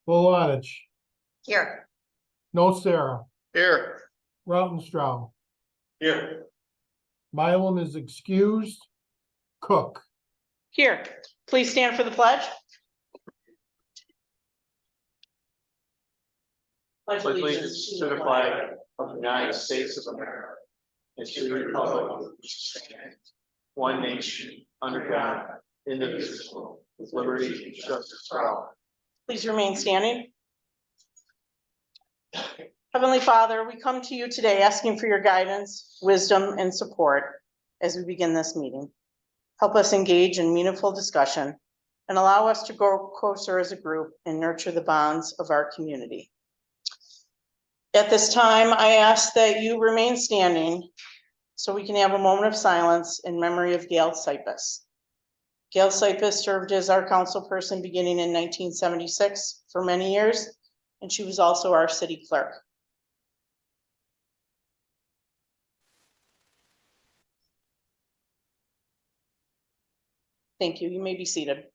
Volanich, Here. Nocera, Here. Rautenstrau, Here. Mylan is excused. Cook. Here. Please stand for the pledge. Pledge Allegiance to the flag of the United States of America and to the republic which stands one nation under God, indivisible, with liberty and justice for all. Please remain standing. Heavenly Father, we come to you today asking for your guidance, wisdom, and support as we begin this meeting. Help us engage in meaningful discussion and allow us to grow closer as a group and nurture the bonds of our community. At this time, I ask that you remain standing so we can have a moment of silence in memory of Gail Sipus. Gail Sipus served as our council person beginning in 1976 for many years, and she was also our city clerk. Thank you. You may be seated.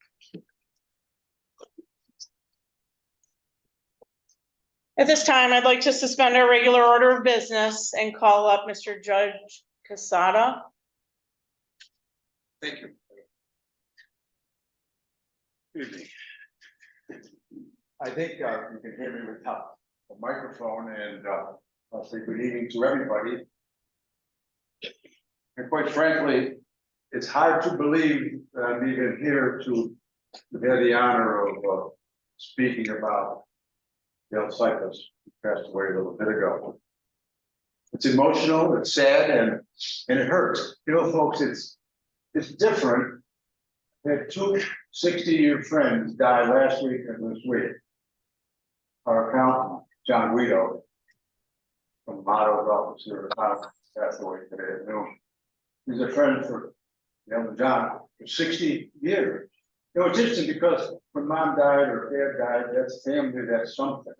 At this time, I'd like to suspend our regular order of business and call up Mr. Judge Quesada. Thank you. Good evening. I think you can hear me without the microphone, and I'll say good evening to everybody. And quite frankly, it's hard to believe that I'm even here to have the honor of speaking about Gail Sipus, who passed away a little bit ago. It's emotional, it's sad, and it hurts. You know, folks, it's different. I had two 60-year friends die last week and this week. Our accountant, John Guido, from Motto's office here at the house, passed away today at noon. He's a friend for John for 60 years. You know, it's interesting because when mom died or dad died, that's family, that's something.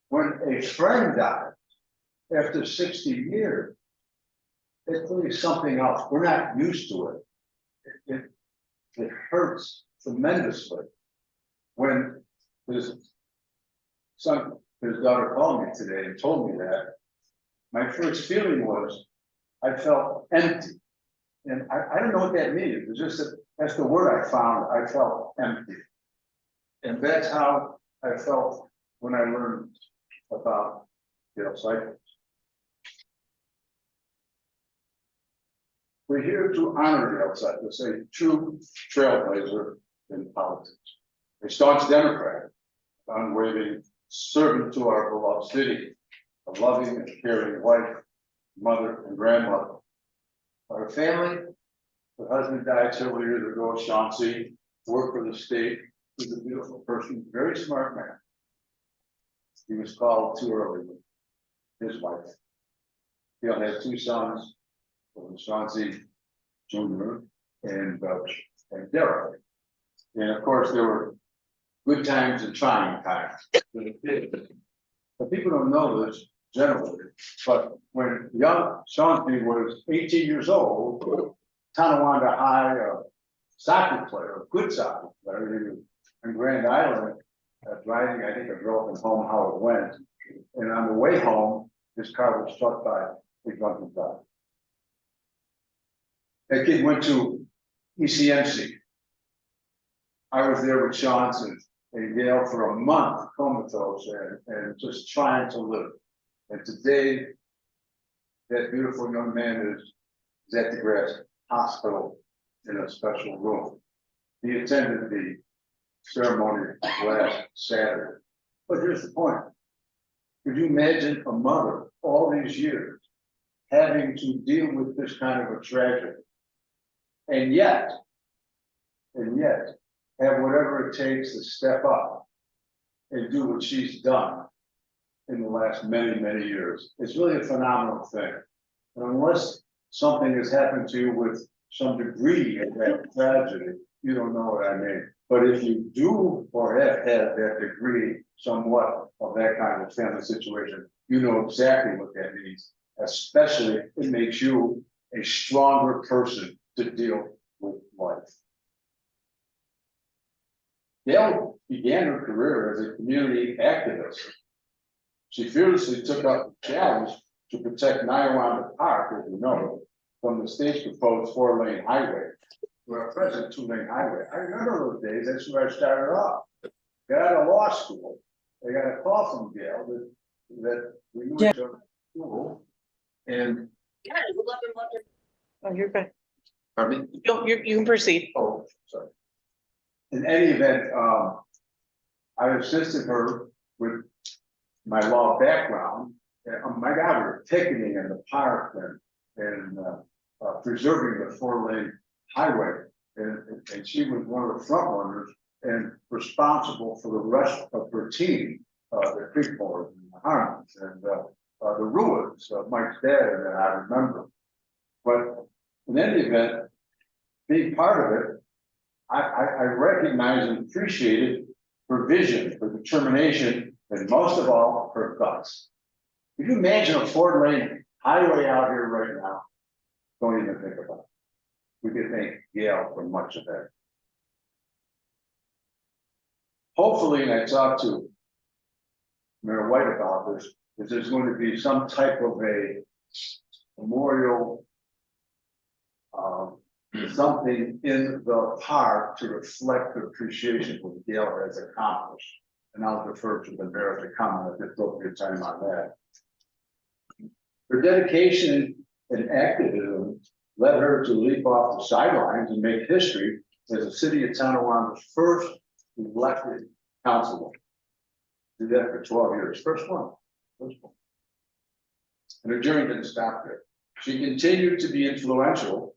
When a friend dies after 60 years, it's really something else. We're not used to it. It hurts tremendously when his daughter called me today and told me that. My first feeling was I felt empty. And I don't know what that means. It's just that that's the word I found. I felt empty. And that's how I felt when I learned about Gail Sipus. We're here to honor Gail Sipus, a true trailblazer in politics, a staunch Democrat, unwavering servant to our beloved city, a loving and caring wife, mother, and grandmother. Our family, her husband died several years ago, Chauncey, worked for the state, was a beautiful person, very smart man. He was called too early with his wife. Gail had two sons, Chauncey Jr. and Derek. And of course, there were good times and trying times. But people don't know this generally, but when young Chauncey was 18 years old, Tonawanda High, a soccer player, a good soccer player, he was in Grand Island, driving, I think, a girl from home, how it went. And on the way home, his car was struck by a drunken driver. That kid went to ECMC. I was there with Chauncey and Gail for a month, comatose, and just trying to live. And today, that beautiful young man is at the Grass Hospital in a special room. He attended the ceremony last Saturday. But here's the point. Could you imagine a mother all these years having to deal with this kind of a tragedy? And yet, have whatever it takes to step up and do what she's done in the last many, many years. It's really a phenomenal thing. And unless something has happened to you with some degree of that tragedy, you don't know what I mean. But if you do or have had that degree, somewhat of that kind of family situation, you know exactly what that means. Especially, it makes you a stronger person to deal with life. Gail began her career as a community activist. She fearlessly took up the challenge to protect Niawanda Park, as you know, from the state's proposed 4-lane highway, to our present 2-lane highway. I remember those days, that's where I started off. Got out of law school, I got a call from Gail that we knew each other at school, and. Oh, you're good. Pardon me? You can proceed. Oh, sorry. In any event, I assisted her with my law background. And, my God, we were picketing in the park and preserving the 4-lane highway. And she was one of the front runners and responsible for the rest of her team, the Creek Board and the Harmons and the Ruins, Mike's dad, and I remember. But in any event, being part of it, I recognize and appreciated her vision, her determination, and most of all, her guts. Can you imagine a 4-lane highway out here right now? Don't even think about it. We could thank Gail for much of that. Hopefully, and I talked to Mayor White about this, is there's going to be some type of a memorial, something in the park to reflect the appreciation of what Gail has accomplished. And I'll defer to the mayor to comment at the appropriate time on that. Her dedication and activism led her to leap off the sidelines and make history as the city of Tonawonda's first elected councilwoman. Did that for 12 years. First one. And her journey didn't stop there. She continued to be influential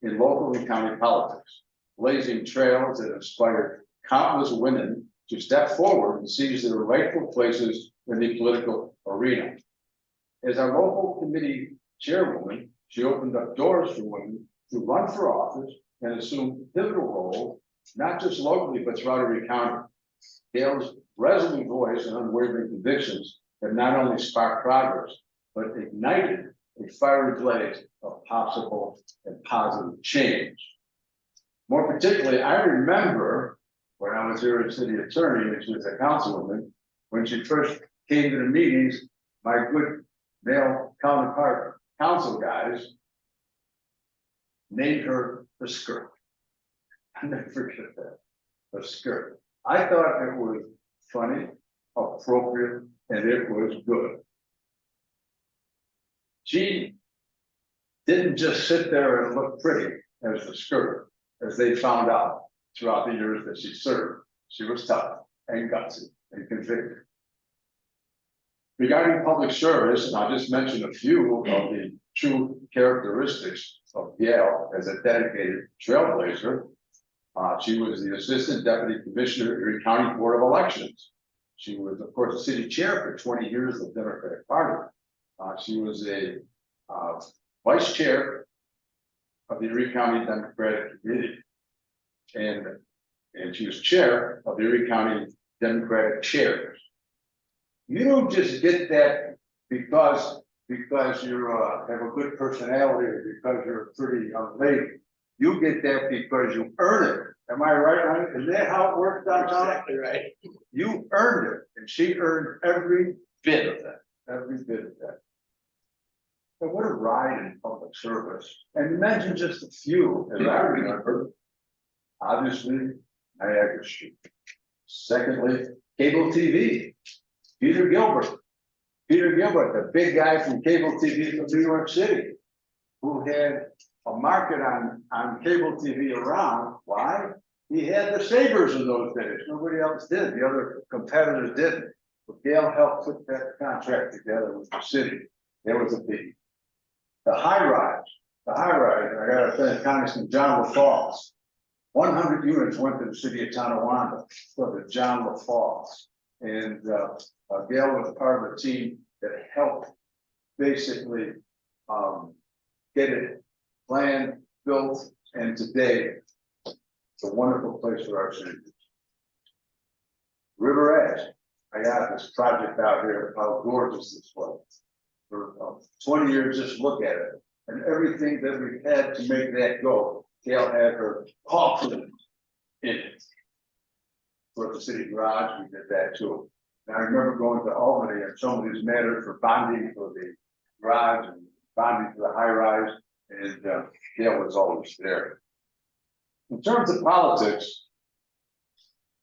in local and county politics, blazing trails that inspired countless women to step forward and seize their rightful places in the political arena. As our local committee chairwoman, she opened up doors for women to run for office and assume pivotal roles, not just locally, but throughout Erie County. Gail's resolute voice and unwavering convictions have not only sparked progress, but ignited a fiery blaze of possible and positive change. More particularly, I remember when I was here as city attorney and she was a councilwoman, when she first came to the meetings, my good male counterpart council guys named her the skirt. I never forget that, the skirt. I thought it was funny, appropriate, and it was good. She didn't just sit there and look pretty as the skirt, as they found out throughout the years that she served. She was tough and gutsy and convicted. Regarding public service, and I'll just mention a few of the true characteristics of Gail as a dedicated trailblazer. She was the Assistant Deputy Commissioner of Erie County Board of Elections. She was, of course, the city chair for 20 years of the Democratic Party. She was a vice chair of the Erie County Democratic Committee. And she was chair of the Erie County Democratic Chairs. You don't just get that because you have a good personality or because you're a pretty young lady. You get that because you earn it. Am I right, honey? Is that how it works downtown? Exactly right. You earned it, and she earned every bit of that. Every bit of that. So what a ride in public service. And mention just a few, as I remember. Obviously, Niagara Street. Secondly, cable TV. Peter Gilbert. Peter Gilbert, the big guy from cable TV from New York City, who had a market on cable TV around. Why? He had the Sabres in those days. Nobody else did. The other competitors didn't. But Gail helped put that contract together with the city. There was a big. The high rise, I gotta thank Congressman John LaFalls. 100 units went to the city of Tonawanda for the John LaFalls. And Gail was part of the team that helped basically get it planned, built, and today it's a wonderful place for our citizens. River Edge, I got this project out here, how gorgeous this was. For 20 years, just look at it. And everything that we had to make that go, Gail had her confidence in it. for the city garage, we did that too. And I remember going to Albany and some of these matters for bonding for the garage and bonding for the high rise, and Gail was always there. In terms of politics,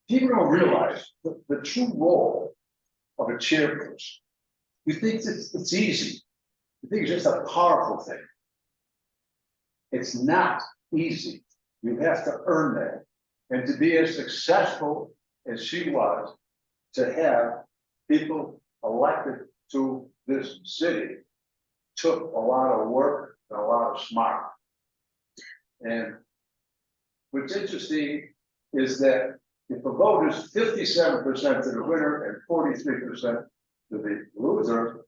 people don't realize the true role of a chairperson. You think it's easy. You think it's just a powerful thing. It's not easy. You have to earn that. And to be as successful as she was, to have people elected to this city took a lot of work and a lot of smart. And what's interesting is that if a vote is 57% to the winner and 43% to the loser,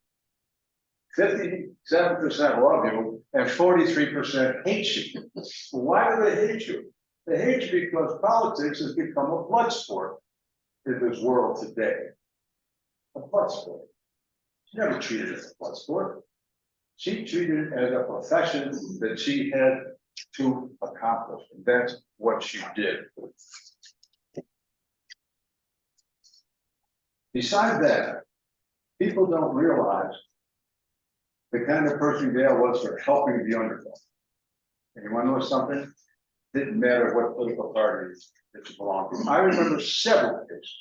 57% love you and 43% hate you. Why do they hate you? They hate you because politics has become a blood sport in this world today. A blood sport. She never treated it as a blood sport. She treated it as a profession that she had to accomplish, and that's what she did. Besides that, people don't realize the kind of person Gail was for helping the underdog. And you want to know something? Didn't matter what political party that you belonged to. I remember several cases,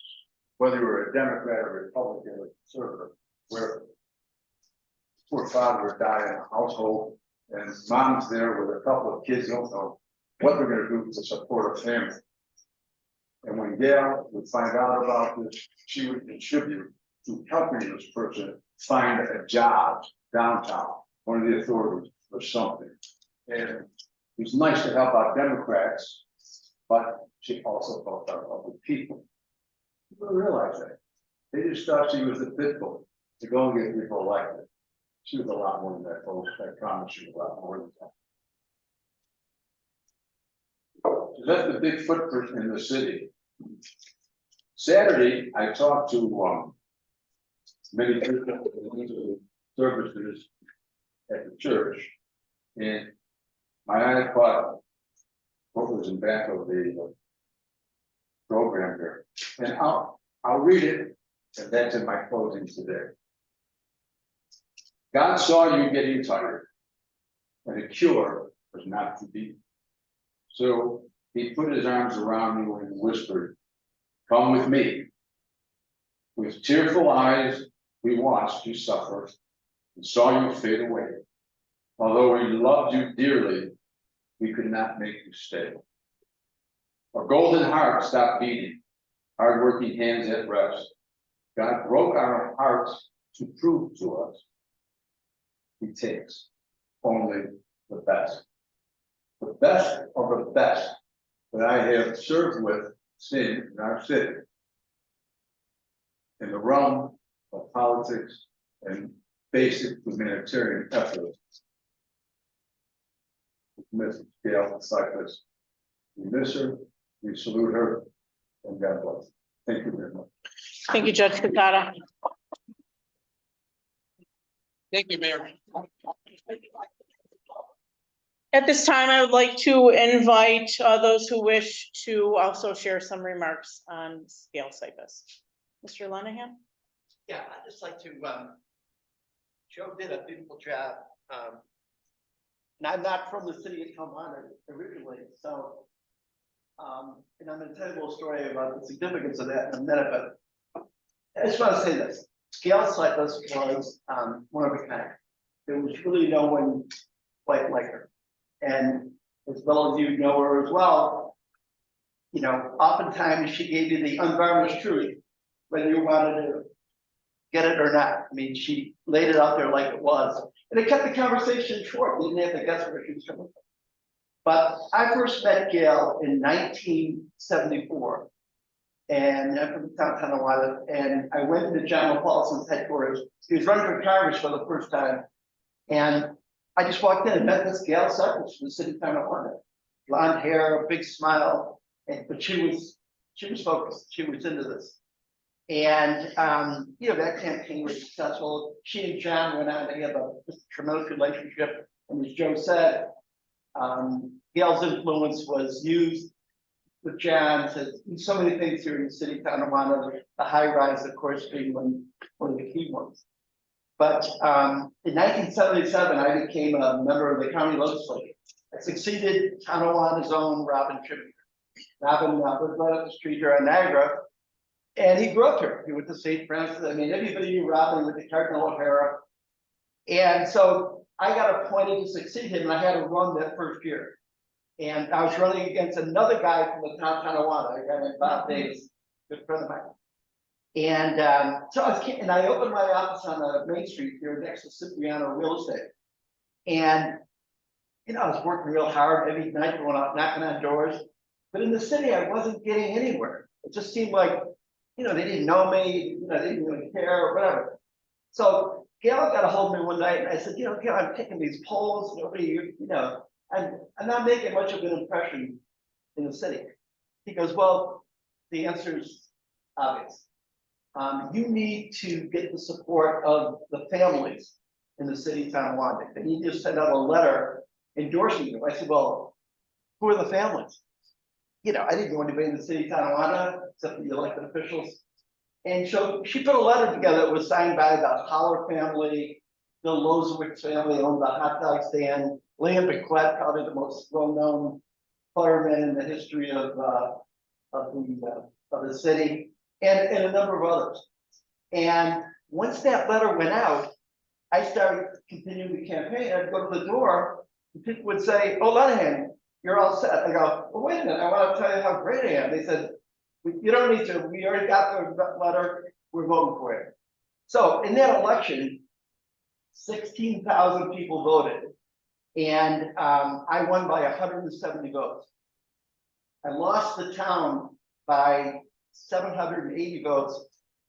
whether you were a Democrat or Republican or conservative, where poor father would die in a household and mom's there with a couple of kids, don't know what they're going to do to support a family. And when Gail would find out about this, she would contribute to helping this person find a job downtown, one of the authorities or something. And it was nice to help out Democrats, but she also helped out other people. People don't realize that. They just thought she was a pit bull to go and get people elected. She was a lot more than that, folks. I promise you, a lot more than that. So that's the big footprint in the city. Saturday, I talked to many people services at the church, and my eye caught what was in back of the program here, and I'll read it, and that's in my closing today. God saw you getting tired, and the cure was not to be. So he put his arms around you and whispered, "Come with me." With tearful eyes, we watched you suffer and saw you fade away. Although we loved you dearly, we could not make you stay. Our golden heart stopped beating, hardworking hands at rest. God broke our hearts to prove to us He takes only the best of the best that I have served with sin in our city, in the realm of politics and basic humanitarian efforts. Mrs. Gail Cyclist, we miss her, we salute her, and God bless. Thank you very much. Thank you, Judge Picata. Thank you, Mayor. At this time, I would like to invite those who wish to also share some remarks on Gail Cyclist. Mr. Lenahan? Yeah, I'd just like to, Joe did a beautiful job. And I'm not from the city of Kilmarnock originally, so, and I'm gonna tell you a little story about the significance of that in a minute, but I just want to say this. Gail Cyclist was one of a kind. There was really no one quite like her. And as well as you know her as well, you know, oftentimes she gave you the unvarnished truth, whether you wanted to get it or not. I mean, she laid it out there like it was. And it kept the conversation short. You didn't have to guess where she was coming from. But I first met Gail in 1974. And I'm from downtown Ohio, and I went to John Paulson's headquarters. He was running for Congress for the first time. And I just walked in and met this Gail Cyclist from the city of Ohio. Blonde hair, big smile, but she was focused. She was into this. And you know, that campaign was successful. She and John went on to have a tremendous relationship. And as Joe said, Gail's influence was used with John's, has so many things here in the city of Tonawanda, the high rise, of course, being one of the key ones. But in 1977, I became a member of the county legislature. I succeeded Tonawanda's own Robin Tribune. Robin was right up the street here on Niagara, and he grew up here. He went to St. Francis. I mean, everybody knew Robin with the Cardinal O'Hara. And so I got appointed to succeed him, and I had to run that first year. And I was running against another guy from the town of Tonawanda, a guy named Bob Davis, good friend of mine. And so I opened my office on Main Street here next to Cipriano Real Estate. And, you know, I was working real hard every night, going out knocking on doors. But in the city, I wasn't getting anywhere. It just seemed like, you know, they didn't know me, you know, they didn't really care or whatever. So Gail got a hold of me one night and I said, you know, Gail, I'm taking these polls, nobody, you know, I'm not making much of an impression in the city. He goes, well, the answer is obvious. You need to get the support of the families in the city of Tonawanda. And he just sent out a letter endorsing you. I said, well, who are the families? You know, I didn't know anybody in the city of Tonawanda except the elected officials. And so she put a letter together that was signed by the Holler family, the Lozowitz family owned the hot dog stand, Liam Bequette, probably the most well-known fireman in the history of the city, and a number of others. And once that letter went out, I started continuing the campaign. I'd go to the door, and people would say, "Oh, Lenahan, you're all set." I go, "Well, wait a minute, I want to tell you how great I am." They said, "You don't need to, we already got the letter, we're voting for it." So in that election, 16,000 people voted, and I won by 170 votes. I lost the town by 780 votes,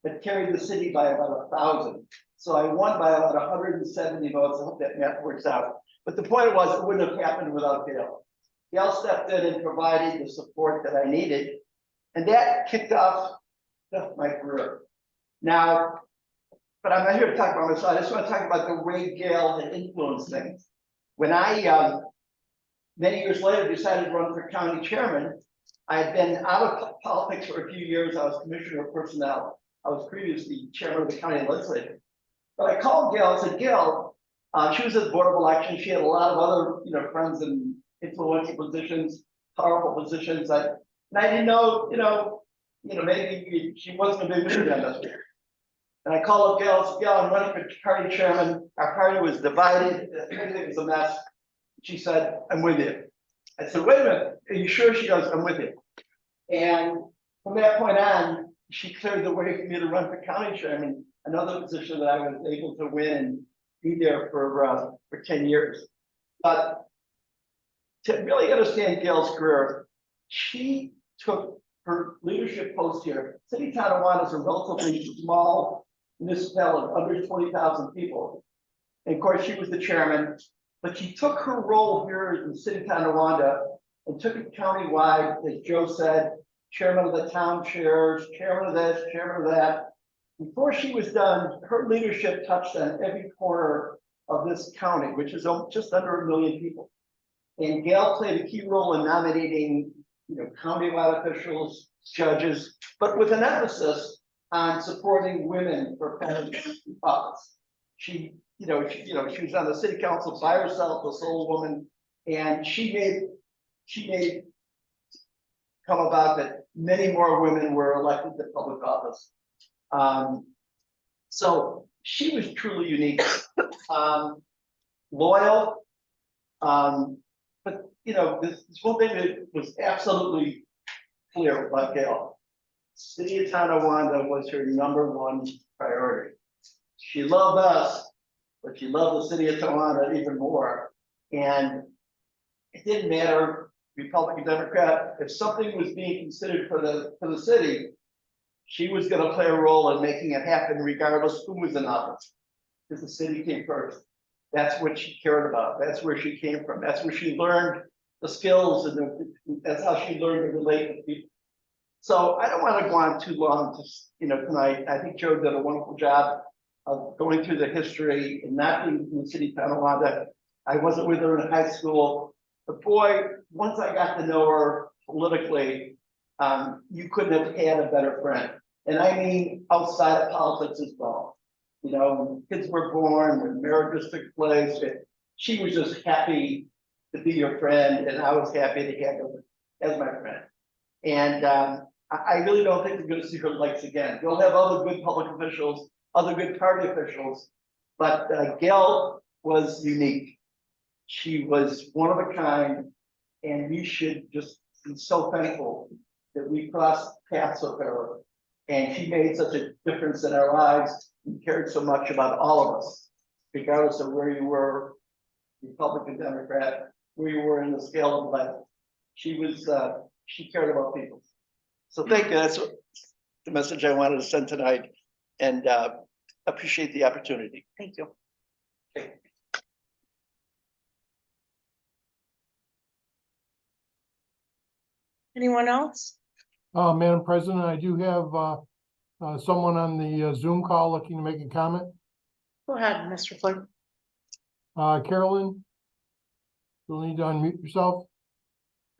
but carried the city by about 1,000. So I won by about 170 votes. I hope that math works out. But the point was, it wouldn't have happened without Gail. Gail stepped in and provided the support that I needed, and that kicked off my career. Now, but I'm not here to talk about myself. I just want to talk about the way Gail had influenced things. When I, many years later, decided to run for county chairman, I had been out of politics for a few years. I was commissioner of personnel. I was previously chairman of the county legislature. But I called Gail and said, Gail, she was at the Board of Elections. She had a lot of other, friends in influential positions, powerful positions. And I didn't know, maybe she wasn't a big leader on this. And I called up Gail and said, Gail, I'm running for party chairman. Our party was divided. Everything was a mess. She said, I'm with you. I said, wait a minute, are you sure? She goes, I'm with you. And from that point on, she cleared the way for me to run for county chairman, another position that I was able to win and be there for 10 years. But to really understand Gail's career, she took her leadership post here. City of Tonawanda is a relatively small municipality of under 20,000 people. And of course, she was the chairman, but she took her role here in the city of Tonawanda and took it countywide, as Joe said, chairman of the town chairs, chairman of this, chairman of that. Before she was done, her leadership touched on every corner of this county, which is just under 1 million people. And Gail played a key role in nominating, countywide officials, judges, but with an emphasis on supporting women for office. She was on the city council by herself, a sole woman, and she made come about that many more women were elected to public office. So she was truly unique, loyal, but this one thing that was absolutely clear about Gail. City of Tonawanda was her #1 priority. She loved us, but she loved the city of Tonawanda even more. And it didn't matter, Republican, Democrat, if something was being considered for the city, she was going to play a role in making it happen, regardless who was in office, because the city came first. That's what she cared about. That's where she came from. That's where she learned the skills, and that's how she learned to relate to people. So I don't want to go on too long tonight. I think Joe did a wonderful job of going through the history and not being from the city of Tonawanda. I wasn't with her in high school, but boy, once I got to know her politically, you couldn't have had a better friend. And I mean, outside of politics as well. You know, when kids were born, when marriages took place, she was just happy to be your friend, and I was happy to have her as my friend. And I really don't think we're gonna see her likes again. We'll have other good public officials, other good party officials, but Gail was unique. She was one of a kind, and we should just be so thankful that we crossed paths with her. And she made such a difference in our lives, and cared so much about all of us, regardless of where you were, Republican, Democrat, where you were in the scale of life. She was, she cared about people. So thank you. That's the message I wanted to send tonight, and appreciate the opportunity. Thank you. Okay. Anyone else? Madam President, I do have, someone on the Zoom call looking to make a comment. Go ahead, Mr. Flynn. Carolyn? You'll need to unmute yourself.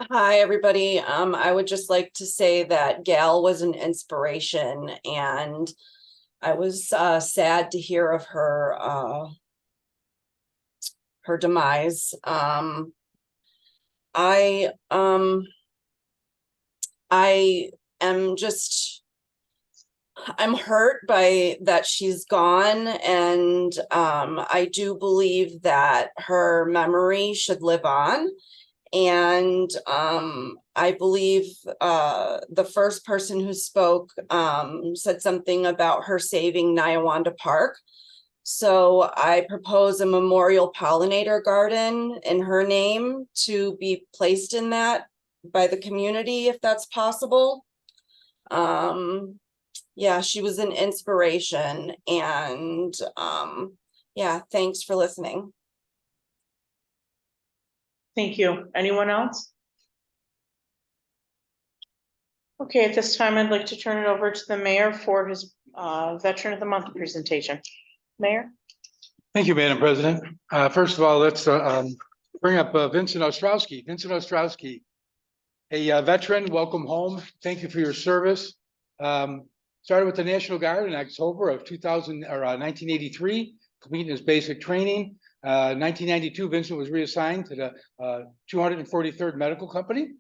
Hi, everybody. I would just like to say that Gail was an inspiration, and I was sad to hear of her demise. I'm hurt by that she's gone, and I do believe that her memory should live on. And I believe the first person who spoke said something about her saving Nyawanda Park. So I propose a memorial pollinator garden in her name to be placed in that by the community, if that's possible. Yeah, she was an inspiration, and yeah, thanks for listening. Thank you. Anyone else? Okay, at this time, I'd like to turn it over to the mayor for his Veteran of the Month presentation. Mayor? Thank you, Madam President. First of all, let's bring up Vincent Ostrowski. Vincent Ostrowski, a veteran, welcome home. Thank you for your service. Started with the National Guard in October of 1983, completing his basic training. 1992, Vincent was reassigned to the 243rd Medical Company,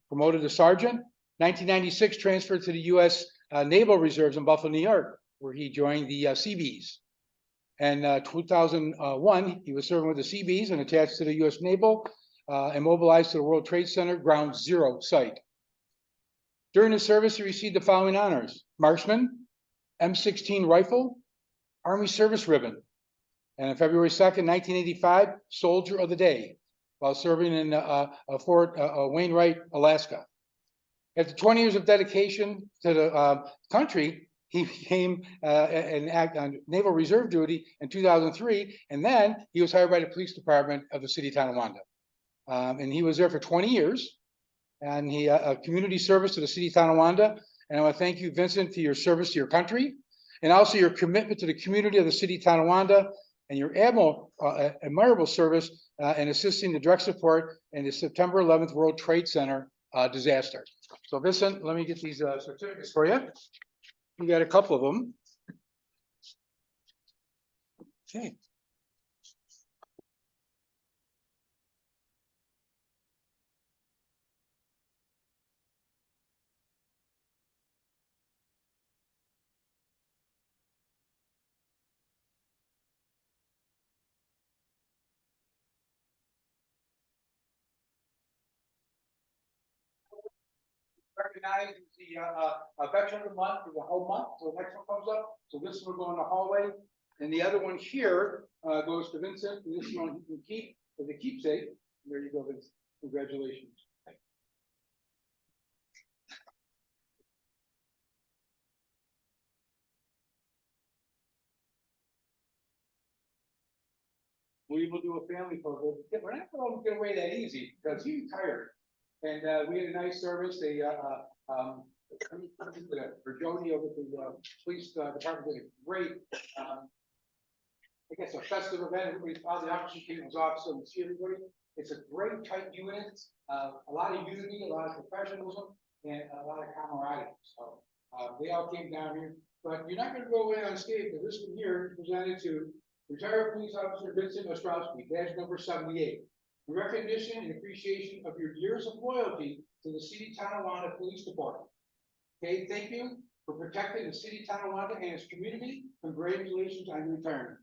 promoted to sergeant. 1996, transferred to the U.S. Naval Reserves in Buffalo, New York, where he joined the Seabees. And 2001, he was serving with the Seabees and attached to the U.S. Naval and mobilized to the World Trade Center Ground Zero site. During his service, he received the following honors: Marksman, M16 rifle, Army Service Ribbon, and on February 2nd, 1985, Soldier of the Day, while serving in Fort Wainwright, Alaska. After 20 years of dedication to the country, he became an act on Naval Reserve duty in 2003, and then he was hired by the Police Department of the City of Tonawanda. And he was there for 20 years, and he community service to the City of Tonawanda. And I want to thank you, Vincent, for your service to your country, and also your commitment to the community of the City of Tonawanda, and your admirable service in assisting the direct support in the September 11th World Trade Center disaster. So Vincent, let me get these certificates for you. We got a couple of them. Okay. Recognize the Veteran of the Month for the whole month, so the next one comes up. So this one will go in the hallway, and the other one here goes to Vincent, and this one you can keep as a keepsake. There you go, Vincent. Congratulations. We will do a family photo. We're not going to get away that easy because he retired, and we had a nice service. They for Jody over at the police department did a great, I guess, a festive event. Everybody, all the officers team was awesome to see everybody. It's a great tight unit, a lot of unity, a lot of professionalism. and a lot of camaraderie. So, they all came down here, but you're not gonna go away unscathed, because this one here is presented to retired police officer Vincent Ostrowski, badge number 78. In recognition and appreciation of your years of loyalty to the City of Tonawanda Police Department. Okay, thank you for protecting the City of Tonawanda and its community. Congratulations on your retirement.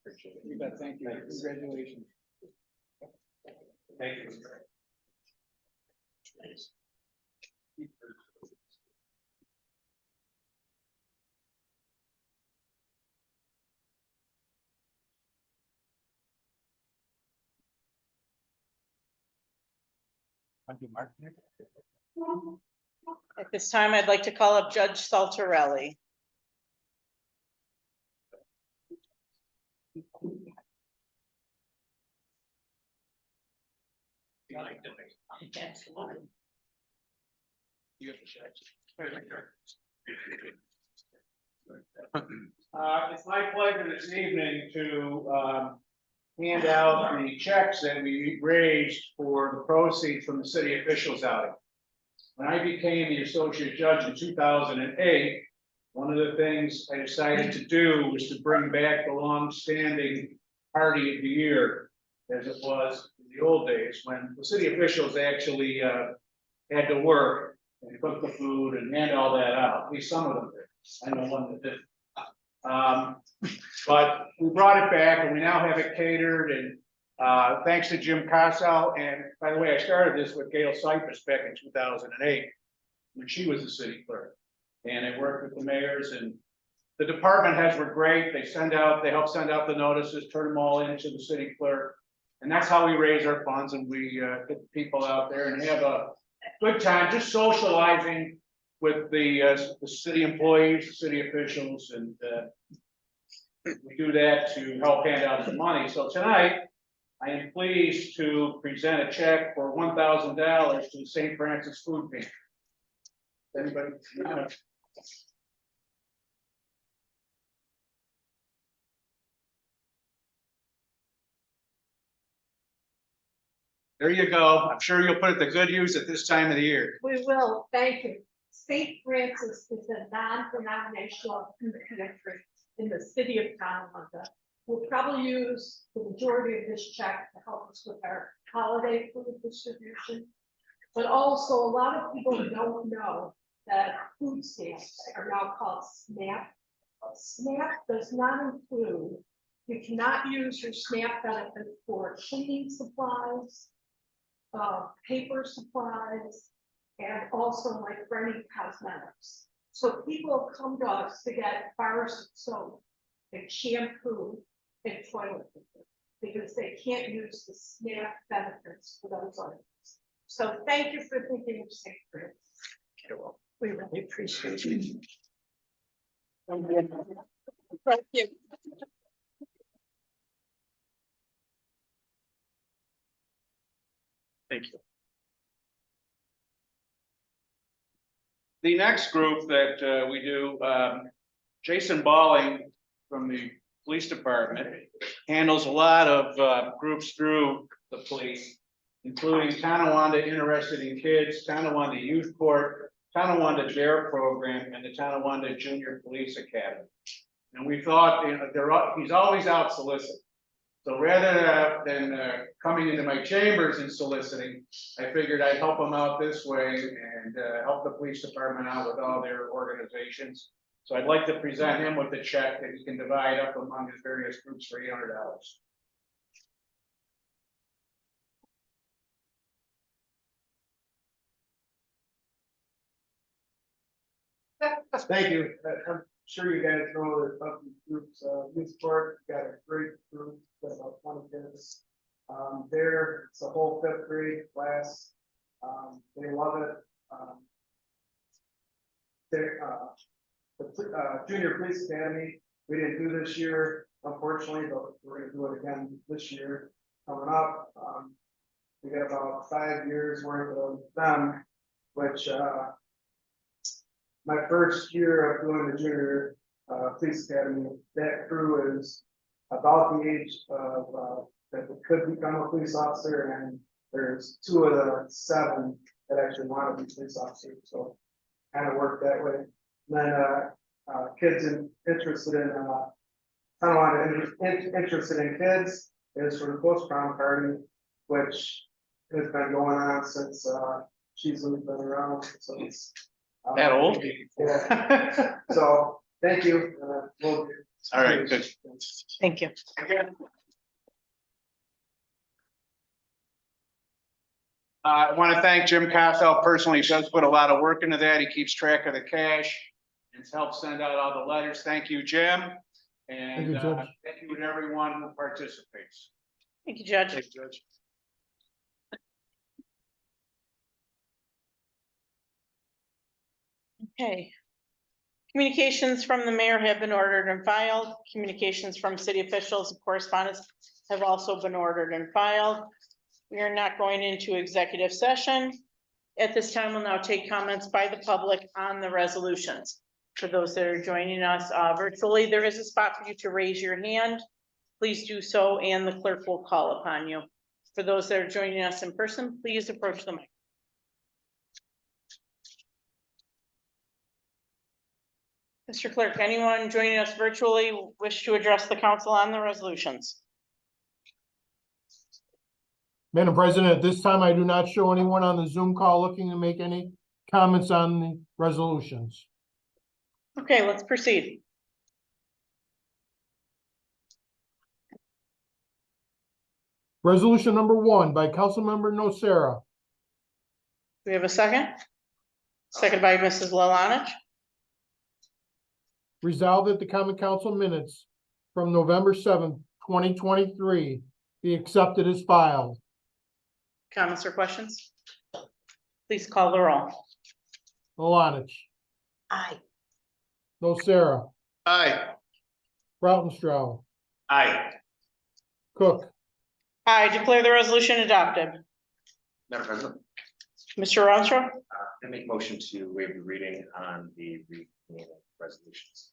Appreciate it. You bet. Thank you. Congratulations. Thank you. At this time, I'd like to call up Judge Saltarelli. It's my pleasure this evening to hand out the checks that we raised for the proceeds from the city officials outing. When I became the associate judge in 2008, one of the things I decided to do was to bring back the long-standing party of the year, as it was in the old days, when the city officials actually had to work and cook the food and hand all that out. At least some of them did. I know one that did. But we brought it back and we now have it catered, and thanks to Jim Casal. And by the way, I started this with Gail Cypress back in 2008 when she was the city clerk. And I worked with the mayors, and the department heads were great. They help send out the notices, turn them all into the city clerk. And that's how we raise our funds, and we get the people out there and have a good time, just socializing with the city employees, the city officials, and we do that to help hand out the money. So tonight, I am pleased to present a check for $1,000 to the St. Francis Food Pantry. Anybody? There you go. I'm sure you'll put it to good use at this time of the year. We will, thank you. St. Francis is a non-denominational pantry in the city of Tonawanda. We'll probably use the majority of this check to help us with our holiday food distribution. But also, a lot of people don't know that food stamps are now called SNAP. SNAP does not include, you cannot use your SNAP benefit for cleaning supplies, paper supplies, and also like for any cosmetics. So people come to us to get bars of soap and shampoo and toilet paper because they can't use the SNAP benefits for those items. So thank you for thinking of St. Francis. We really appreciate it. Thank you. Thank you. The next group that we do, Jason Balling from the police department handles a lot of groups through the police, including Tonawanda Interested in Kids, Tonawanda Youth Court, Tonawanda DARE program, and the Tonawanda Junior Police Academy. And we thought, you know, he's always out soliciting. So rather than coming into my chambers and soliciting, I figured I'd help him out this way and help the police department out with all their organizations. So I'd like to present him with a check that he can divide up among his various groups for $800. Thank you. I'm sure you guys know that of these groups, Youth Sport got a great group, got about 20 kids. There, it's a whole 5th grade class. They love it. The Junior Police Academy, we didn't do this year, unfortunately, but we're gonna do it again this year, coming up. We got about 5 years worth of them, which, my first year of doing the junior, police academy, that crew is about the age of, that could become a police officer, and there's 2 of the 7 that actually want to be police officers, so kind of work that way. And then, kids interested in, interested in kids is for the post prom party, which has been going on since, she's been around, so it's. That old? Yeah, so, thank you. We'll- All right, good. Thank you. I want to thank Jim Costello personally. He does put a lot of work into that. He keeps track of the cash and helps send out all the letters. Thank you, Jim. Thank you, And Judge. thank you to everyone who participates. Thank you, Judge. Thanks, Judge. Okay. Communications from the mayor have been ordered and filed. Communications from city officials and correspondents have also been ordered and filed. We are not going into executive session. At this time, we'll now take comments by the public on the resolutions. For those that are joining us virtually, there is a spot for you to raise your hand. Please do so, and the clerk will call upon you. For those that are joining us in person, please approach the mic. Mr. Clerk, anyone joining us virtually wish to address the council on the resolutions? Madam President, at this time, I do not show anyone on the Zoom call looking to make any comments on the resolutions. Okay, let's proceed. Resolution number 1 by Councilmember Nocera. Do we have a second? Second by Mrs. Lalanich. Resolved that the common council minutes from November 7th, 2023 be accepted as filed. Comments or questions? Please call the roll. Malanich, Aye. Nocera, Aye. Rautenstrau, Aye. Cook, I declare the resolution adopted. Madam President, Mr. Armstrong, I make motion to waive the reading on the resolutions.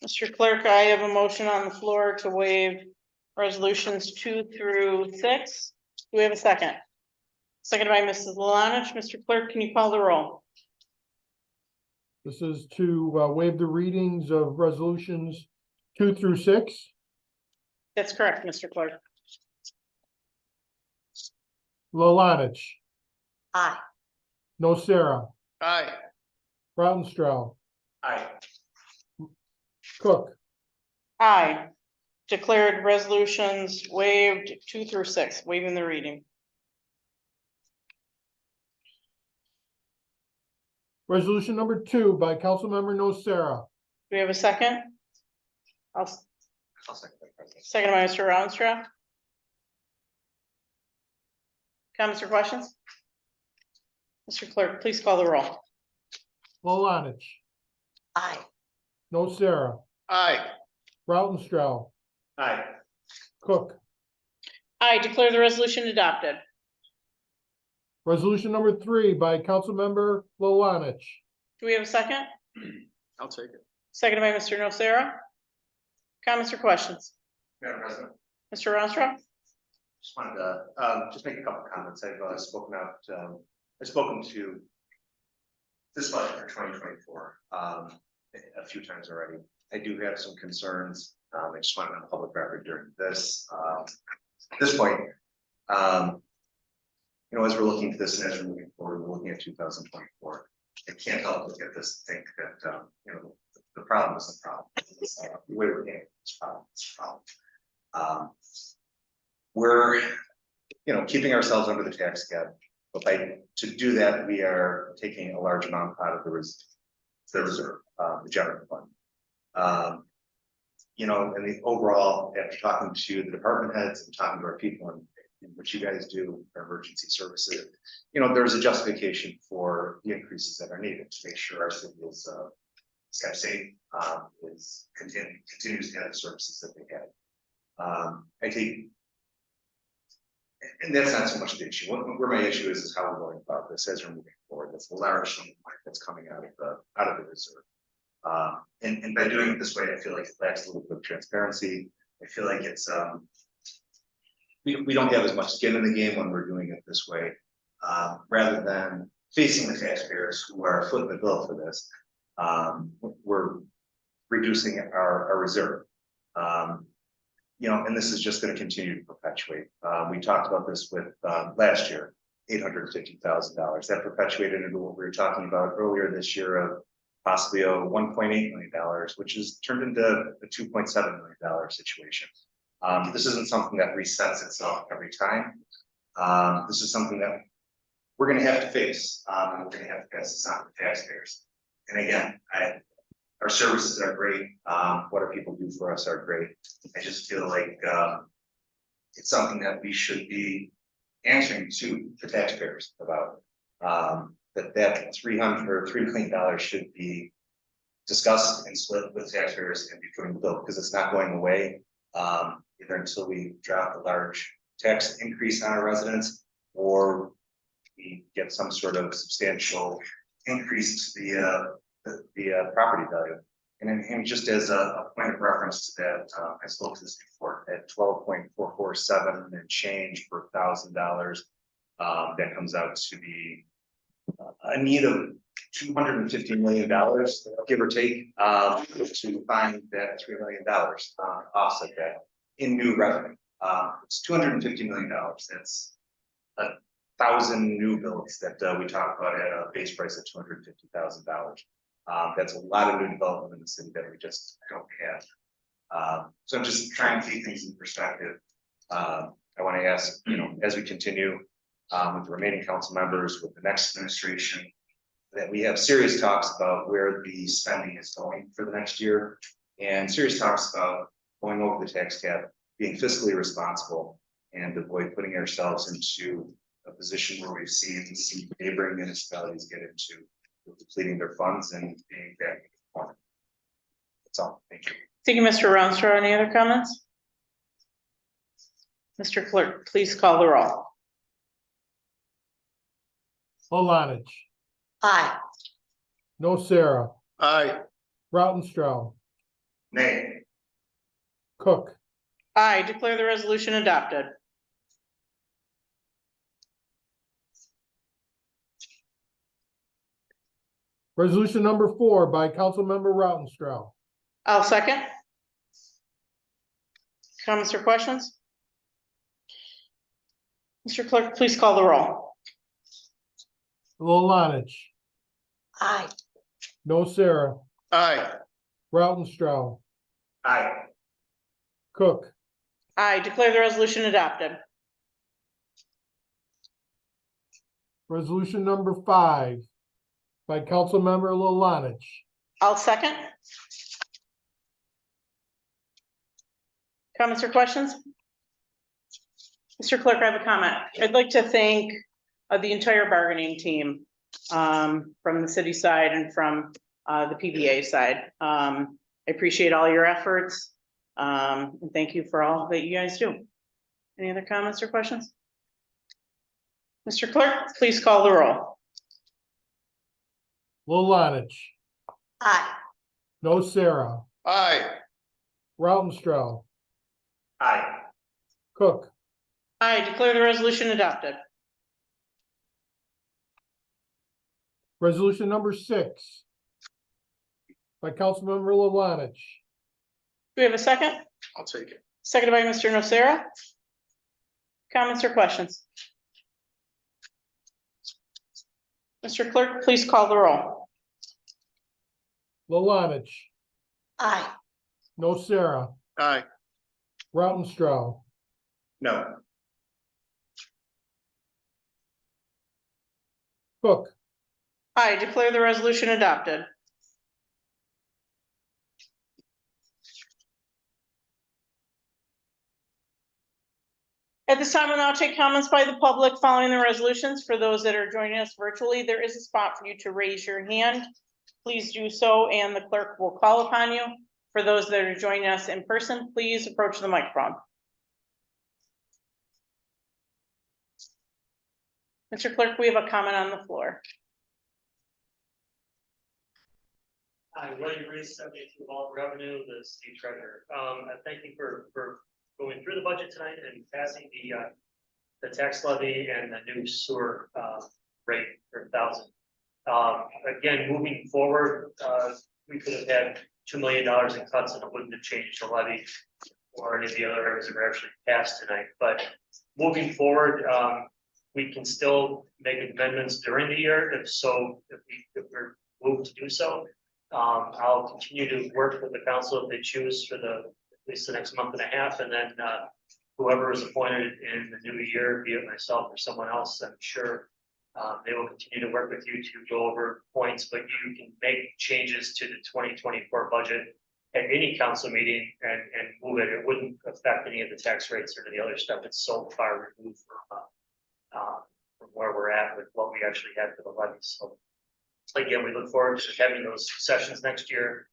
Mr. Clerk, I have a motion on the floor to waive resolutions 2 through 6. Do we have a second? Second by Mrs. Lalanich. Mr. Clerk, can you call the roll? this is to waive the readings of resolutions 2 through 6. That's correct, Mr. Clerk. Lalanich, Aye. Nocera, Aye. Rautenstrau, Aye. Cook, Aye. Declared resolutions waived 2 through 6, waiving the reading. resolution number 2 by Councilmember Nocera. Do we have a second? I'll second that, President. Second by Mr. Rounstrau. Comments or questions? Mr. Clerk, please call the roll. Lalanich, Aye. Nocera, Aye. Rautenstrau, Aye. Cook. I declare the resolution adopted. Resolution number 3 by Councilmember Lalanich. Do we have a second? I'll take it. Seconded by Mr. Nocera. Comments or questions? Madam President, Mr. Rounstrau? just wanted to just make a couple of comments. I've spoken to this budget for 2024 a few times already. I do have some concerns. I just want it on public record during this point. You know, as we're looking at this and as we're moving forward, we're looking at 2024. I can't help but look at this and think that you know, the problem is the problem. It's, the way we're getting this problem is the problem. We're, you know, keeping ourselves under the tax cap, but to do that, we are taking a large amount out of the reserve, the general fund. You know, and the overall, after talking to the department heads and talking to our people and what you guys do, our emergency services, you know, there's a justification for the increases that are needed to make sure our city is kept safe, continues to have the services that they have. I think And that's not so much the issue. Where my issue is how we're going about this as we're moving forward. That's a large sum of money that's coming out of the reserve. And by doing it this way, I feel like it lacks a little bit of transparency. I feel like it's we don't have as much skin in the game when we're doing it this way, rather than facing the taxpayers who are footing the bill for this. We're reducing our reserve. You know, and this is just going to continue to perpetuate. We talked about this with last year, $850,000. That perpetuated into what we were talking about earlier this year of possibly a $1.8 million, which is turned into a $2.7 million situation. This isn't something that resets itself every time. This is something that we're going to have to face, and we're going to have to pass this on to taxpayers. And again, our services are great. What our people do for us are great. I just feel like it's something that we should be answering to the taxpayers about. That $300 million should be discussed and split with taxpayers and be put in the bill, because it's not going away either until we drop a large tax increase on our residents, or we get some sort of substantial increase to the property value. And just as a point of reference to that, I spoke to this before, at 12.447 and change per $1,000, that comes out to be a need of $250 million, give or take, to find that $3 million, offset that in new revenue. It's $250 million. That's 1,000 new builds that we talk about at a base price of $250,000. That's a lot of new development in the city that we just don't have. So I'm just trying to keep things in perspective. I want to ask, you know, as we continue with the remaining council members, with the next administration, that we have serious talks about where the spending is going for the next year, and serious talks about going over the tax cap, being fiscally responsible, and avoid putting ourselves into a position where we've seen some neighboring municipalities get into depleting their funds and being back in the corner. That's all. Thank you. Thank you, Mr. Rounstrau. Any other comments? Mr. Clerk, please call the roll. Olanich, Aye. Nocera, Aye. Rautenstrau, Nay. Cook, Aye. Declare the resolution adopted. resolution number 4 by Councilmember Rautenstrau. I'll second. Comments or questions? Mr. Clerk, please call the roll. Olanich, Aye. Nocera, Aye. Rautenstrau, Aye. Cook, Aye. Declare the resolution adopted. resolution number 5 by Councilmember Olanich. I'll second. Comments or questions? Mr. Clerk, I have a comment. I'd like to thank the entire bargaining team from the city side and from the PBA side. I appreciate all your efforts. And thank you for all that you guys do. Any other comments or questions? Mr. Clerk, please call the roll. Olanich, Aye. Nocera, Aye. Rautenstrau, Aye. Cook, I declare the resolution adopted. resolution number 6 by Councilmember Olanich. Do we have a second? I'll take it. Seconded by Mr. Nocera. Comments or questions? Mr. Clerk, please call the roll. Olanich, Aye. Nocera, Aye. Rautenstrau, No. Cook, I declare the resolution adopted. At this time, we'll now take comments by the public following the resolutions. For those that are joining us virtually, there is a spot for you to raise your hand. Please do so, and the clerk will call upon you. For those that are joining us in person, please approach the microphone. Mr. Clerk, we have a comment on the floor. Hi, William Reese, 72 Vault Revenue, the state treasurer. I thank you for going through the budget tonight and passing the tax levy and the new sewer rate per thousand. Again, moving forward, we could have had $2 million in cuts and it wouldn't have changed the levy or any of the other areas that were actually passed tonight. But moving forward, we can still make amendments during the year if we're moved to do so. I'll continue to work with the council if they choose for at least the next month and a half, and then whoever is appointed in the new year, be it myself or someone else, I'm sure they will continue to work with you to go over points, but you can make changes to the 2024 budget at any council meeting and move it. It wouldn't affect any of the tax rates or the other stuff. It's so far removed from where we're at with what we actually had for the levy. So again, we look forward to having those sessions next year,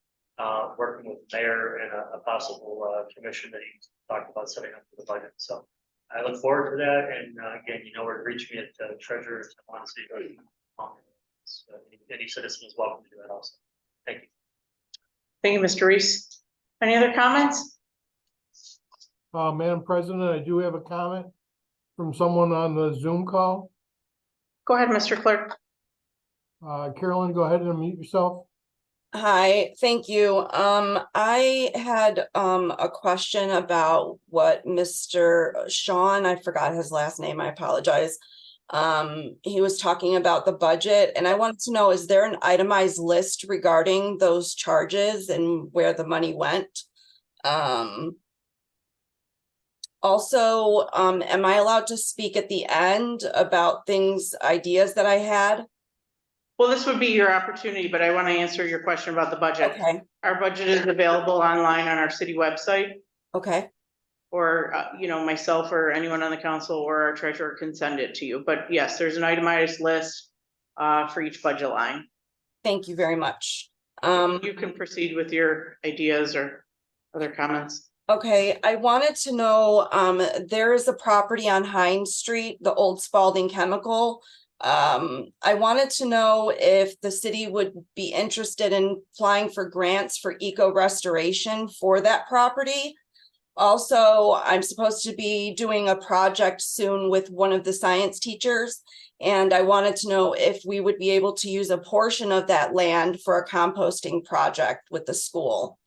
working with the mayor and a possible commission that he talked about setting up for the budget. So I look forward to that. And again, you know where to reach me at treasurer. Any citizen is welcome to do that also. Thank you. Thank you, Mr. Reese. Any other comments? Madam President, I do have a comment from someone on the Zoom call. Go ahead, Mr. Clerk. Carolyn, go ahead and unmute yourself. Hi, thank you. I had a question about what Mr. Sean, I forgot his last name, I apologize. He was talking about the budget, and I wanted to know, is there an itemized list regarding those charges and where the money went? Also, am I allowed to speak at the end about ideas that I had? Well, this would be your opportunity, but I want to answer your question about the budget. Okay, Our budget is available online on our city website, okay, or, myself or anyone on the council or our treasurer can send it to you. But yes, there's an itemized list for each budget line. thank you very much. You can proceed with your ideas or other comments. Okay, I wanted to know, there is a property on Hines Street, the old Spalding Chemical. I wanted to know if the city would be interested in applying for grants for eco restoration for that property. Also, I'm supposed to be doing a project soon with one of the science teachers, and I wanted to know if we would be able to use a portion of that land for a composting project with the school.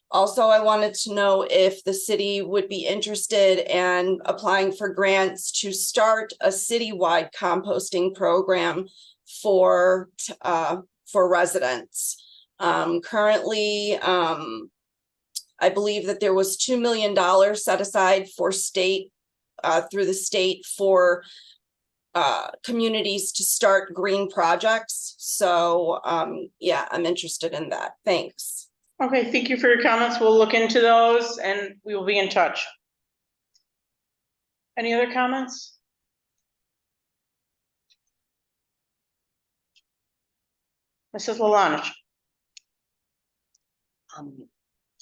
Also, I wanted to know if the city would be interested in applying for grants to start a citywide composting program for residents. Currently, I believe that there was $2 million set aside for through the state for communities to start green projects. So yeah, I'm interested in that. Thanks. Okay, thank you for your comments. We'll look into those and we will be in touch. Any other comments? Mrs. Lalonich.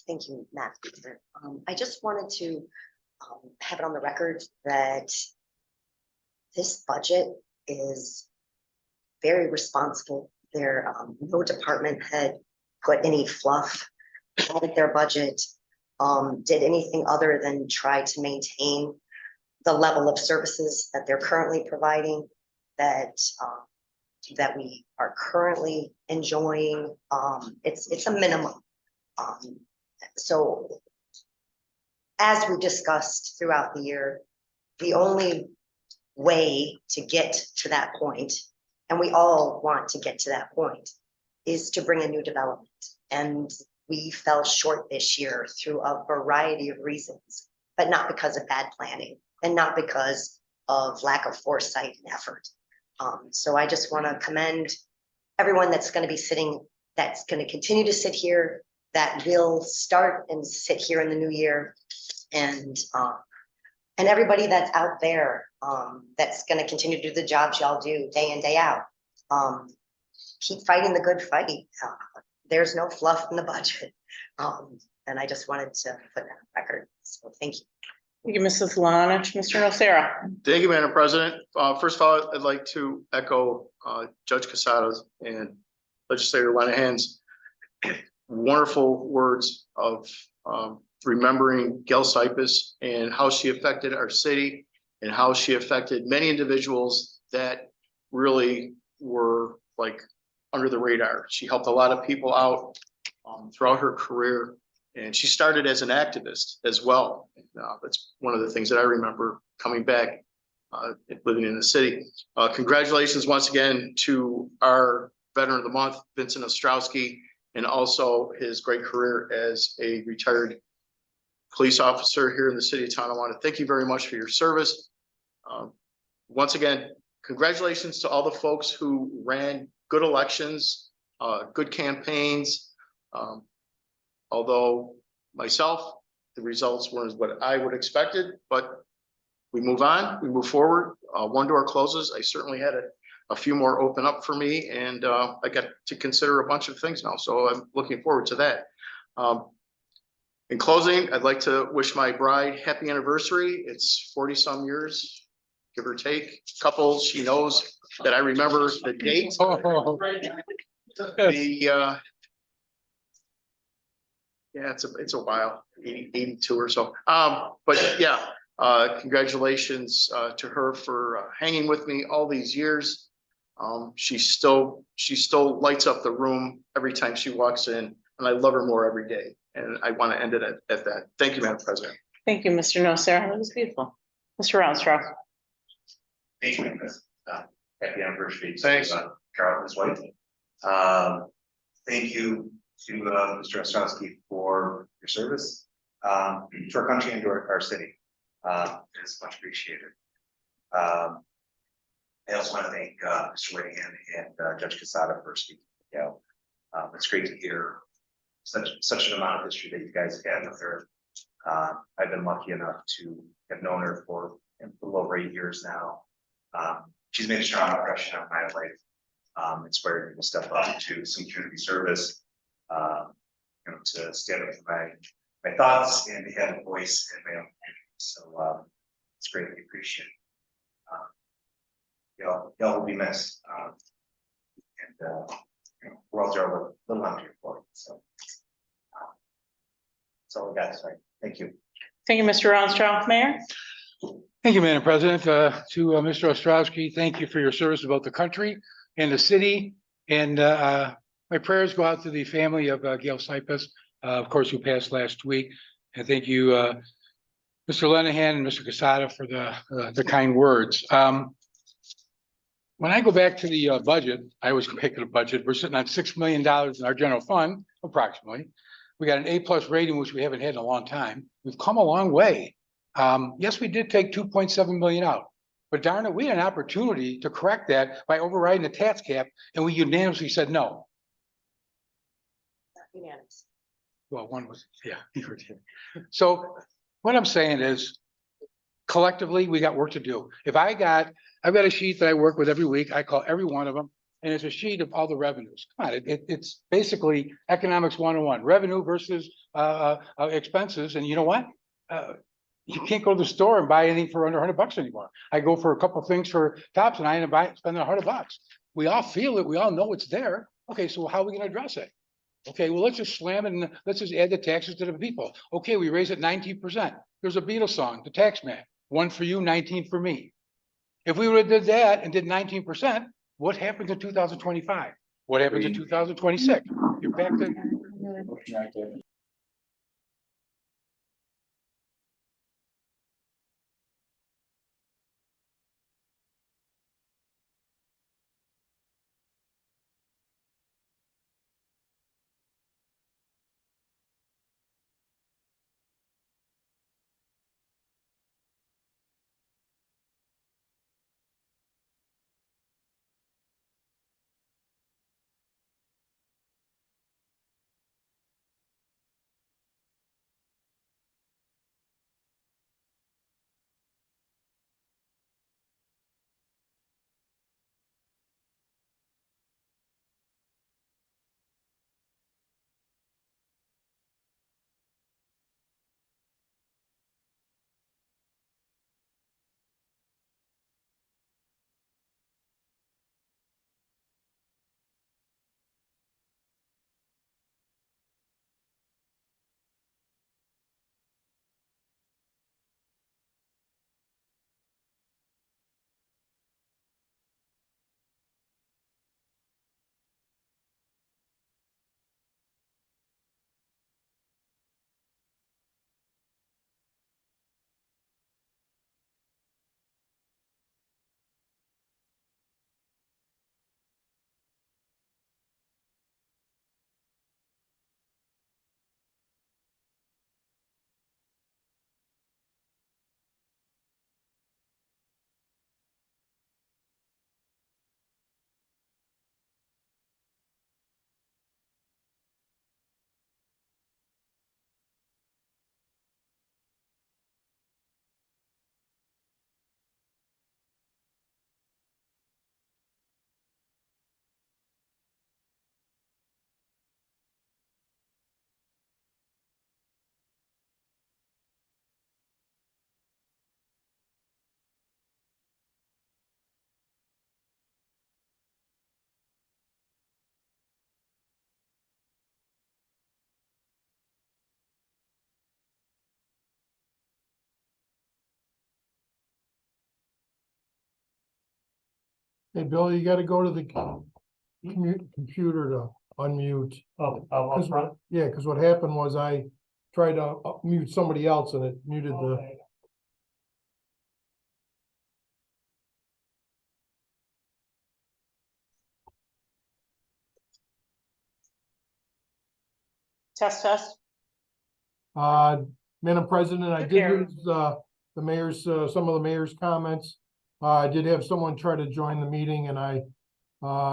Thank you, Matt. I just wanted to have it on the record that this budget is very responsible. There, no department had put any fluff at their budget, did anything other than try to maintain the level of services that they're currently providing, that we are currently enjoying. It's a minimum. So as we discussed throughout the year, the only way to get to that point, and we all want to get to that point, is to bring a new development. And we fell short this year through a variety of reasons, but not because of bad planning and not because of lack of foresight and effort. So I just want to commend everyone that's going to be sitting, that's going to continue to sit here, that will start and sit here in the new year, and everybody that's out there that's going to continue to do the jobs y'all do day in, day out. Keep fighting the good fight. There's no fluff in the budget. And I just wanted to put that on record. So thank you. Thank you, Mrs. Lanich. Mr. Nocera. Thank you, Madam President. First of all, I'd like to echo Judge Casada's and Legislator Lenahan's wonderful words of remembering Gail Cypus and how she affected our city and how she affected many individuals that really were like under the radar. She helped a lot of people out throughout her career. And she started as an activist as well. That's one of the things that I remember coming back, living in the city. Congratulations once again to our Veteran of the Month, Vincent Ostrowski, and also his great career as a retired police officer here in the city of Tonawanda. Thank you very much for your service. Once again, congratulations to all the folks who ran good elections, good campaigns. Although myself, the results weren't what I would expected, but we move on, we move forward. One door closes. I certainly had a few more open up for me, and I got to consider a bunch of things now. So I'm looking forward to that. In closing, I'd like to wish my bride happy anniversary. It's 40 some years, give or take. Couple, she knows that I remember the date. Yeah, it's a while, 82 or so. But yeah, congratulations to her for hanging with me all these years. She still lights up the room every time she walks in, and I love her more every day. And I want to end it at that. Thank you, Madam President. Thank you, Mr. Nocera. That was beautiful. Mr. Rounstrau. Thank you, Madam President. Happy anniversary. Thanks. Carol and his wife. Thank you to Mr. Ostrowski for your service to our country and to our city. It's much appreciated. I also want to thank Mr. Lenahan and Judge Casada for speaking. It's great to hear such an amount of history that you guys have had with her. I've been lucky enough to have known her for a little over 8 years now. She's made a strong impression on my life. Inspired me to step up to some community service. To stand up for my thoughts and to have a voice in my own community. So it's greatly appreciated. Y'all will be missed. Worlds are a little empty for you. So that's all we got to say. Thank you. Thank you, Mr. Rounstrau. Mayor. Thank you, Madam President. To Mr. Ostrowski, thank you for your service to both the country and the city. And my prayers go out to the family of Gail Cypus, of course, who passed last week. And thank you, Mr. Lenahan and Mr. Casada for the kind words. When I go back to the budget, I always go back to the budget. We're sitting on $6 million in our general fund, approximately. We got an A+ rating, which we haven't had in a long time. We've come a long way. Yes, we did take 2.7 million out, but darn it, we had an opportunity to correct that by overriding the tax cap, and we unanimously said no. Unanimous. Well, one was, yeah, you heard him. So what I'm saying is, collectively, we got work to do. I've got a sheet that I work with every week. I call every one of them, and it's a sheet of all the revenues. Come on, it's basically economics 101, revenue versus expenses. And you know what? You can't go to the store and buy anything for under $100 anymore. I go for a couple of things for Tops, and I end up spending $100. We all feel it. We all know it's there. Okay, so how are we going to address it? Okay, well, let's just slam it and let's just add the taxes to the people. Okay, we raise it 19%. There's a Beatles song, the tax man, 1 for you, 19 for me. If we would have did that and did 19%, what happens in 2025? What happens in 2026? You're back to Hey, Bill, you gotta go to the computer to unmute. Oh, Cause yeah, cause what happened was I tried to mute somebody else and it muted the. Test, test. Madam President, I did Okay. use, the mayor's, some of the mayor's comments. I did have someone try to join the meeting and I,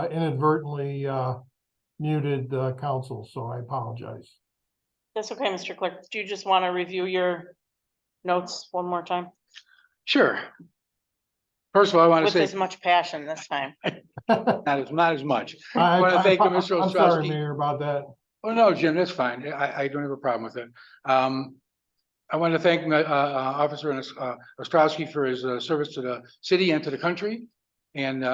inadvertently, muted the council, so I apologize. That's okay, Mr. Clerk. Do you just want to review your notes one more time? Sure. First of all, I want to With say, as much passion this time. not as much. I want to thank you, Mr. I'm sorry, Ostrowski. Mayor, about that. Oh, no, Jim, that's fine. I don't have a problem with it. I want to thank Officer Ostrowski for his service to the city and to the country. And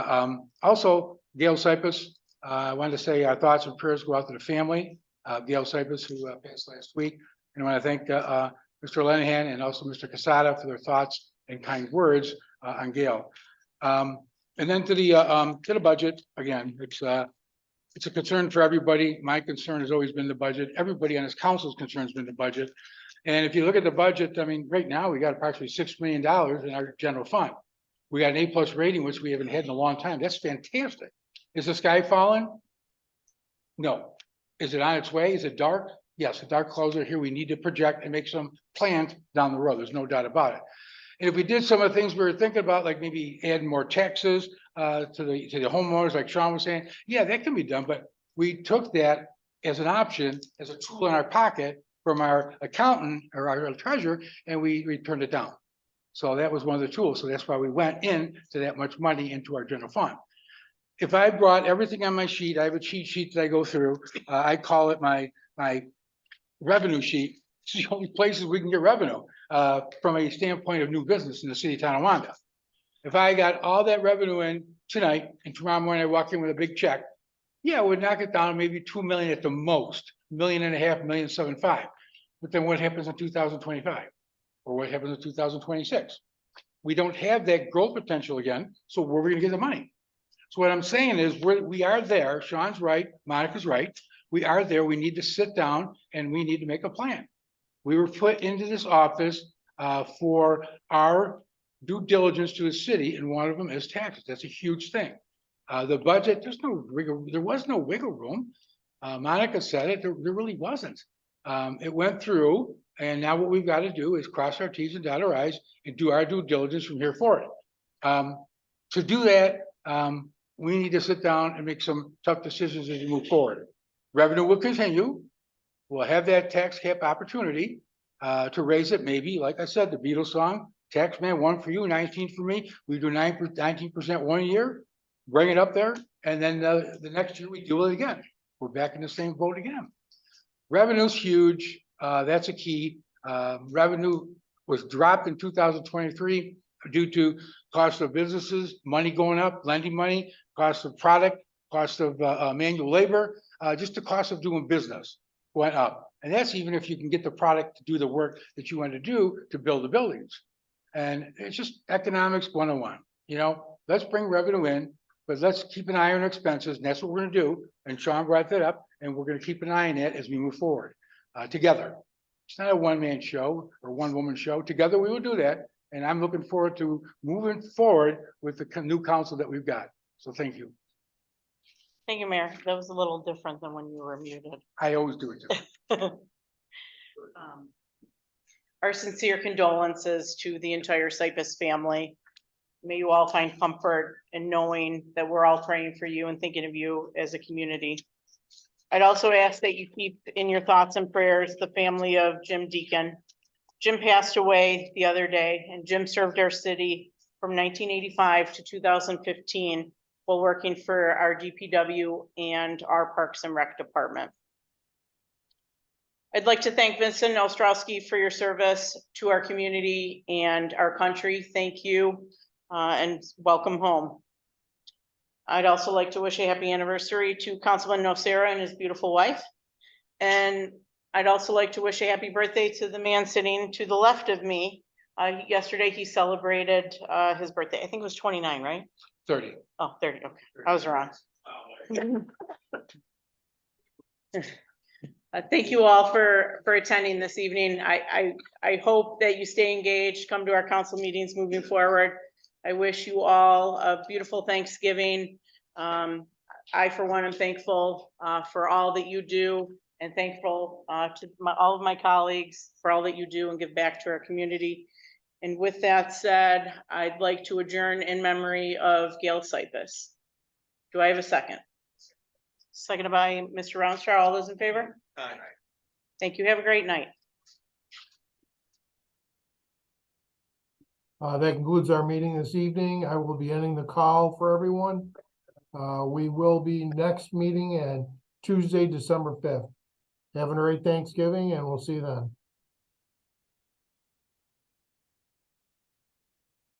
also Gail Cypress, I wanted to say our thoughts and prayers go out to the family, Gail Cypress, who passed last week. And I want to thank Mr. Lenahan and also Mr. Casada for their thoughts and kind words on Gail. And then to the budget, again, it's a concern for everybody. My concern has always been the budget. Everybody on this council's concern has been the budget. And if you look at the budget, I mean, right now we got approximately $6 million in our general fund. We got an A+ rating, which we haven't had in a long time. That's fantastic. Is the sky falling? No. Is it on its way? Is it dark? Yes, the dark clouds are here. We need to project and make some plans down the road. There's no doubt about it. And if we did some of the things we were thinking about, like maybe adding more taxes to the homeowners, like Sean was saying, yeah, that can be done. But we took that as an option, as a tool in our pocket from our accountant or our treasurer, and we turned it down. So that was one of the tools. So that's why we went in to that much money into our general fund. If I brought everything on my sheet, I have a cheat sheet that I go through. I call it my revenue sheet. It's the only places we can get revenue from a standpoint of new business in the city of Tonawanda. If I got all that revenue in tonight and tomorrow morning I walk in with a big check, yeah, we'd knock it down maybe 2 million at the most, $1.5 million, $1.75 million. But then what happens in 2025? Or what happens in 2026? We don't have that growth potential again. So where are we gonna get the money? So what I'm saying is we are there. Sean's right, Monica's right. We are there. We need to sit down and we need to make a plan. We were put into this office for our due diligence to the city, and one of them is taxes. That's a huge thing. The budget, there was no wiggle room. Monica said it, there really wasn't. It went through, and now what we've got to do is cross our T's and dot our I's and do our due diligence from here forward. To do that, we need to sit down and make some tough decisions as we move forward. Revenue will continue. We'll have that tax cap opportunity to raise it, maybe, like I said, the Beatles song, tax man, 1 for you, 19 for me. We do 19% 1 year, bring it up there, and then the next year we do it again. We're back in the same boat again. Revenue's huge. That's a key. Revenue was dropped in 2023 due to cost of businesses, money going up, lending money, cost of product, cost of manual labor, just the cost of doing business went up. And that's even if you can get the product to do the work that you want to do to build the buildings. And it's just economics 101. You know, let's bring revenue in, but let's keep an eye on expenses. And that's what we're going to do. And Sean brought that up, and we're going to keep an eye on that as we move forward together. It's not a one-man show or one-woman show. Together we will do that. And I'm looking forward to moving forward with the new council that we've got. So thank you. Thank you, Mayor. That was a little different than when you were muted. I always do it too. Our sincere condolences to the entire Cypress family. May you all find comfort in knowing that we're all praying for you and thinking of you as a community. I'd also ask that you keep in your thoughts and prayers the family of Jim Deacon. Jim passed away the other day, and Jim served our city from 1985 to 2015 while working for our DPW and our Parks and Rec department. I'd like to thank Vincent Ostrowski for your service to our community and our country. Thank you and welcome home. I'd also like to wish a happy anniversary to Councilman Nocera and his beautiful wife. And I'd also like to wish a happy birthday to the man sitting to the left of me, Yesterday he celebrated, his birthday. I think it was 29, right? 30. Oh, 30, okay. I was wrong. Thank you all for attending this evening. I hope that you stay engaged, come to our council meetings moving forward. I wish you all a beautiful Thanksgiving. I, for one, am thankful for all that you do and thankful to all of my colleagues for all that you do and give back to our community. And with that said, I'd like to adjourn in memory of Gail Cypus. Do I have a second? Seconded by Mr. Rounstrau. All those in favor? Aye. Thank you. Have a great night. That concludes our meeting this evening. I will be ending the call for everyone. We will be next meeting on Tuesday, December 5th. Have a great Thanksgiving and we'll see you then.